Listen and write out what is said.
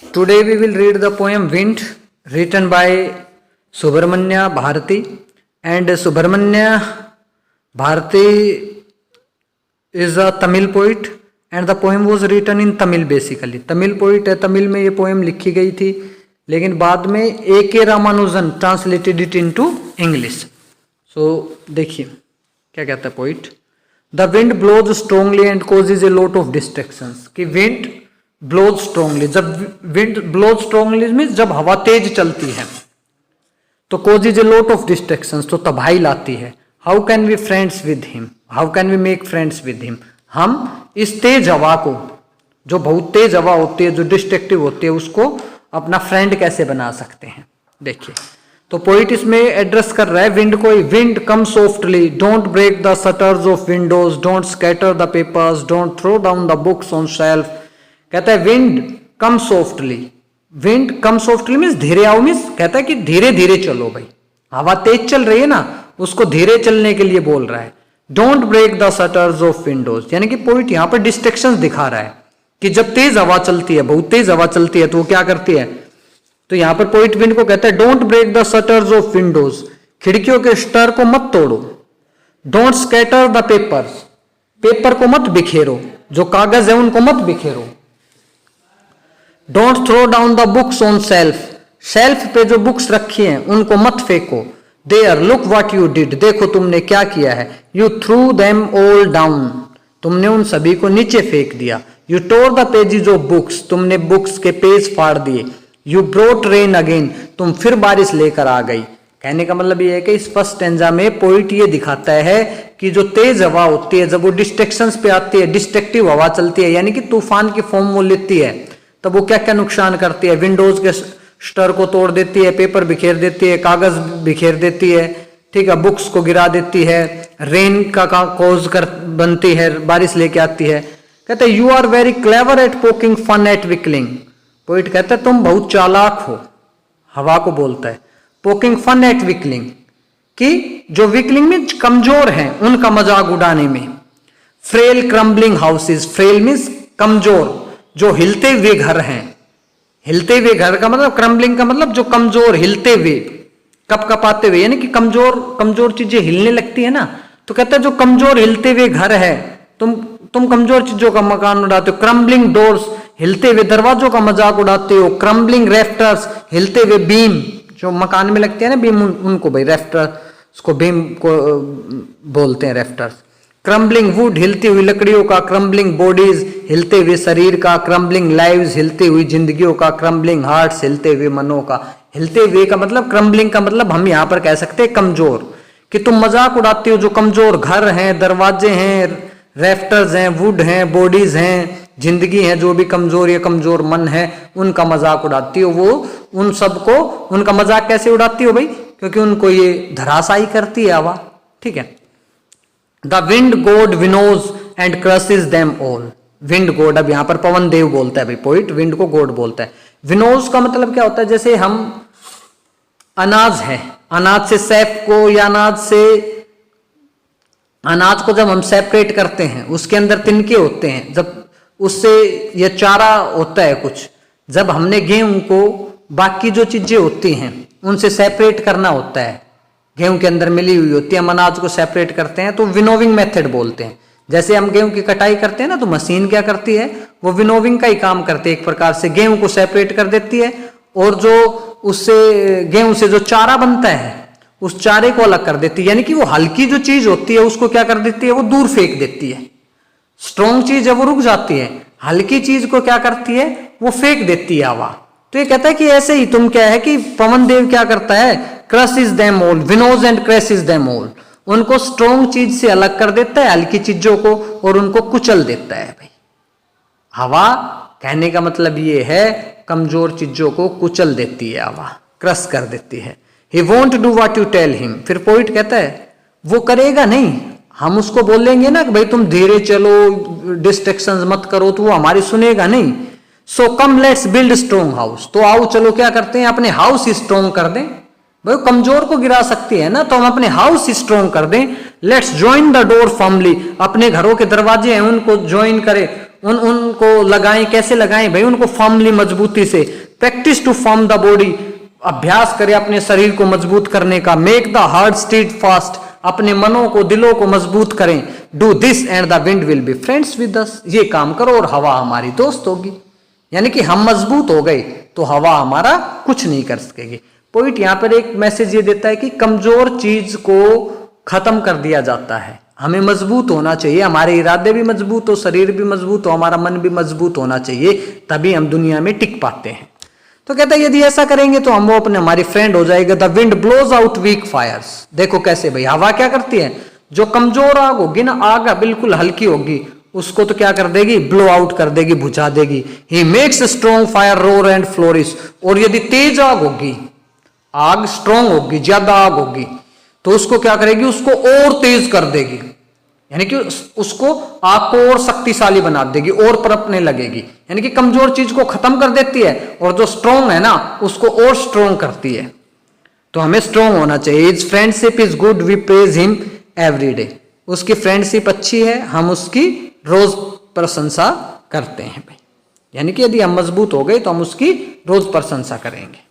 Today we will read the poem Wind written by Subramanya Bharati, and Subramanya Bharati is a Tamil poet and the poem was written in Tamil basically. Tamil poet है, तमिल में ये poem लिखी गई थी, लेकिन बाद में A.K. Ramanujan translated it into English. So देखिए क्या कहता है poet. The wind blows strongly and causes a lot of distractions. कि wind blows strongly, जब wind blows strongly means जब हवा तेज चलती है तो causes a lot of distractions, तो तबाही लाती है. How can we friends with him? How can we make friends with him? हम इस तेज हवा को, जो बहुत तेज हवा होती है, जो डिस्ट्रक्टिव होती है, उसको अपना फ्रेंड कैसे बना सकते हैं. देखिए तो पोइट इसमें एड्रेस कर रहा है विंड को. Wind come softly, don't break the shutters of windows, don't scatter the papers, don't throw down the books on shelf. कहता है wind come softly. Wind come softly means धीरे आओ, मीन्स कहता है कि धीरे धीरे चलो भाई. हवा तेज चल रही है ना, उसको धीरे चलने के लिए बोल रहा है. Don't break the shutters of windows, यानी कि पोइट यहाँ पर डिस्ट्रैक्शंस दिखा रहा है कि जब तेज हवा चलती है, बहुत तेज हवा चलती है, तो वो क्या करती है. तो यहां पर पोइट विंड को कहता है don't break the shutters of windows, खिड़कियों के स्टर को मत तोड़ो. Don't scatter the papers, paper को मत बिखेरो, जो कागज है उनको मत बिखेरो. Don't throw down the books on shelf, shelf पे जो बुक्स रखी हैं उनको मत फेंको. There look what you did, देखो तुमने क्या किया है. You threw them all down, तुमने उन सभी को नीचे फेंक दिया. You tour the pages of books, तुमने बुक्स के पेज फाड़ दिए. यू ब्रोट रेन अगेन, तुम फिर बारिश लेकर आ गई. कहने का मतलब ये है कि इस फर्स्ट स्टैंजा में पोइट ये दिखाता है कि जो तेज हवा होती है, जब वो डिस्ट्रैक्शंस पे आती है, डिस्ट्रक्टिव हवा चलती है, यानी कि तूफान की फॉर्म वो लेती है, तब वो क्या क्या नुकसान करती है. विंडोज के स्टर को तोड़ देती है, पेपर बिखेर देती है, कागज बिखेर देती है, ठीक है, बुक्स को गिरा देती है, रेन का कॉज कर बनती है, बारिश लेके आती है. कहते हैं you are very clever at poking fun at weakling. Poet कहता है तुम बहुत चालाक हो, हवा को बोलता है. पोकिंग फन एट विकलिंग, कि जो विकलिंग में कमजोर हैं उनका मजाक उड़ाने में. Frail crumbling houses, frail means कमजोर, जो हिलते हुए घर हैं. हिलते हुए घर का मतलब, क्रम्बलिंग का मतलब जो कमजोर, हिलते हुए, कपकपाते हुए, यानी कि कमजोर कमजोर चीजें हिलने लगती है ना. तो कहता है जो कमजोर हिलते हुए घर है, तुम कमजोर चीजों का मकान उड़ाते हो. क्रम्बलिंग डोर्स, हिलते हुए दरवाजों का मजाक उड़ाते हो. क्रम्बलिंग रेफ्टर्स, हिलते हुए बीम, जो मकान में लगते हैं ना बीम, उनको भाई रेफ्टर्स को बीम को बोलते हैं, रेफ्टर्स. क्रम्बलिंग वुड, हिलती हुई लकड़ियों का. क्रम्बलिंग बॉडीज, हिलते हुए शरीर का. क्रम्बलिंग लाइव्स, हिलती हुई जिंदगियों का. क्रम्बलिंग हार्ट्स, हिलते हुए मनों का. हिलते हुए का मतलब, क्रम्बलिंग का मतलब हम यहाँ पर कह सकते हैं कमजोर, कि तुम मजाक उड़ाते हो जो कमजोर घर हैं, दरवाजे हैं, रेफ्टर्स हैं, वुड हैं, बॉडीज हैं, जिंदगी है, जो भी कमजोर या कमजोर मन है, उनका मजाक उड़ाती हो. वो उन सबको, उनका मजाक कैसे उड़ाती हो भाई, क्योंकि उनको ये धराशायी करती है हवा, ठीक है. The wind god winnows and crushes them all. Wind god, अब यहां पर पवन देव बोलता है भाई पोइट, विंड को गॉड बोलता है. विनोज का मतलब क्या होता है, जैसे हम अनाज है, अनाज से सैफ को, या अनाज को जब हम सेपरेट करते हैं, उसके अंदर तिनके होते हैं, जब उससे ये चारा होता है कुछ, जब हमने गेहूं को बाकी जो चीजें होती हैं उनसे सेपरेट करना होता है, गेहूं के अंदर मिली हुई होती है, हम अनाज को सेपरेट करते हैं, तो विनोविंग मेथड बोलते हैं. जैसे हम गेहूं की कटाई करते हैं ना, तो मशीन क्या करती है, वो विनोविंग का ही काम करती है. एक प्रकार से गेहूं को सेपरेट कर देती है, और जो उससे गेहूं से जो चारा बनता है उस चारे को अलग कर देती है. यानी कि वो हल्की जो चीज होती है उसको क्या कर देती है, वो दूर फेंक देती है. स्ट्रॉन्ग चीज है वो रुक जाती है, हल्की चीज को क्या करती है, वो फेंक देती है हवा. तो ये कहता है कि ऐसे ही तुम क्या है कि पवन देव क्या करता है, crushes them all, winnows and crushes them all, उनको स्ट्रॉन्ग चीज से अलग कर देता है, हल्की चीजों को, और उनको कुचल देता है भाई. हवा कहने का मतलब ये है, कमजोर चीजों को कुचल देती है हवा, क्रश कर देती है. He won't do what you tell him. फिर पोइट कहता है वो करेगा नहीं, हम उसको बोलेंगे ना कि भाई तुम धीरे चलो, डिस्ट्रैक्शंस मत करो, तो वो हमारी सुनेगा नहीं. So come let's build strong house, तो आओ चलो क्या करते हैं, अपने हाउस स्ट्रॉन्ग कर दें. भाई कमजोर को गिरा सकती है ना, तो हम अपने हाउस स्ट्रॉन्ग कर दें. Let's join the door firmly, अपने घरों के दरवाजे हैं उनको ज्वाइन करें, उनको लगाएं, कैसे लगाएं भाई, उनको फर्मली, मजबूती से। Practise to form the body, अभ्यास करें अपने शरीर को मजबूत करने का। Make the heart steadfast, अपने मनों को, दिलों को मजबूत करें। Do this and the wind will be friends with us, ये काम करो और हवा हमारी दोस्त होगी। यानी कि हम मजबूत हो गए तो हवा हमारा कुछ नहीं कर सकेगी। पॉइंट यहाँ पर एक मैसेज ये देता है कि कमजोर चीज को खत्म कर दिया जाता है। हमें मजबूत होना चाहिए, हमारे इरादे भी मजबूत हो, शरीर भी मजबूत हो, हमारा मन भी मजबूत होना चाहिए, तभी हम दुनिया में टिक पाते हैं। तो कहता है यदि ऐसा करेंगे तो हम वो अपने हमारी फ्रेंड हो जाएगा। The wind blows out weak fires, देखो कैसे भाई हवा क्या करती है, जो कमजोर आग होगी ना, आग बिल्कुल हल्की होगी, उसको तो क्या कर देगी, ब्लो आउट कर देगी, बुझा देगी। He makes strong fire roar and flourish, और यदि तेज आग होगी, आग स्ट्रॉन्ग होगी, ज्यादा आग होगी, तो उसको क्या करेगी, उसको और तेज कर देगी, यानी कि उसको आग को और शक्तिशाली बना देगी, और पनपने लगेगी। यानी कि कमजोर चीज को खत्म कर देती है, और जो स्ट्रॉन्ग है ना उसको और स्ट्रॉन्ग करती है। तो हमें स्ट्रॉन्ग होना चाहिए। Is friendship is good, we praise him every day, उसकी फ्रेंडशिप अच्छी है, हम उसकी रोज प्रशंसा करते हैं भाई। यानी कि यदि हम मजबूत हो गए तो हम उसकी रोज प्रशंसा करेंगे।